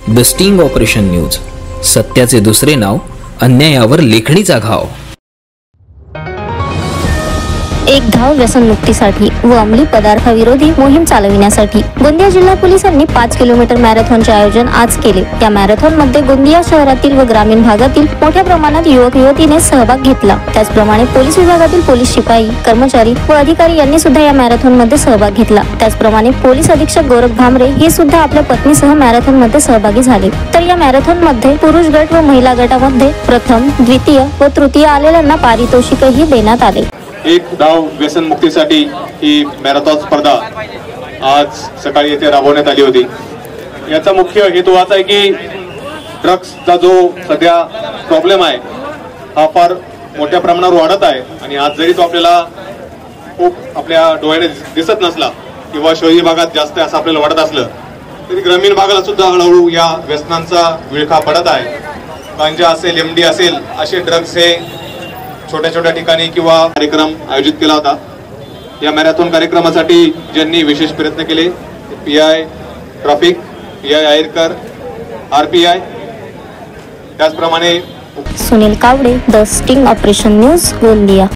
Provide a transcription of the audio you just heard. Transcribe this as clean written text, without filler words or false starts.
The sting operation news, सत्याचे दुसरे नाव, अन्यायावर लेखणीचा घाव। एक धाव व्यसनमुक्तीसाठी व अंमली पदार्थाविरोधी मोहीम चालविण्यासाठी गोंदिया जिल्हा पोलिसांनी 5 किलोमीटर मॅरेथॉनचे आयोजन आज केले। या मॅरेथॉनमध्ये गोंदिया शहरातील व ग्रामीण भागातील मोठ्या प्रमाणात युवक युवतीने सहभाग घेतला। त्याचप्रमाणे पोलीस विभागातील पोलीस शिपाई, कर्मचारी व अधिकारी यांनी सुद्धा या मॅरेथॉनमध्ये सहभाग घेतला। त्याचप्रमाणे पोलीस अधीक्षक गोरख भामरे हे सुद्धा आपल्या पत्नीसह मॅरेथॉनमध्ये सहभागी झाले। तर या मॅरेथॉनमध्ये पुरुष गट व महिला गटामध्ये प्रथम, द्वितीय व तृतीय आलेल्यांना पारितोषिकही देण्यात आले। एक धाव व्यसन मुक्तीसाठी ही मॅरेथॉन स्पर्धा आज सकाळी येथे राबवण्यात आली होती। याचा मुख्य हेतू असा आहे की ड्रग्सचा जो सध्या प्रॉब्लेम आहे हा फार मोठ्या प्रमाणावर वाढत आहे आणि आज जरी तो आपल्याला खूप आपल्या डोळ्याने दिसत नसला किंवा शहरी भागात जास्त असं आपल्याला वाटत असलं तरी ग्रामीण भागाला सुद्धा हळूहळू या व्यसनांचा विळखा पडत आहे। गांजा असेल, एमडी असेल असे ड्रग्स हे छोट्या छोट्या ठिकाणी किंवा कार्यक्रम आयोजित केला होता। या मॅरेथॉन कार्यक्रमासाठी ज्यांनी विशेष प्रयत्न केले पीआय ट्रॅफिक, पीआय आयरकर, आरपीआय, त्याचप्रमाणे Sunil Kawade, the sting operation news, Gondia.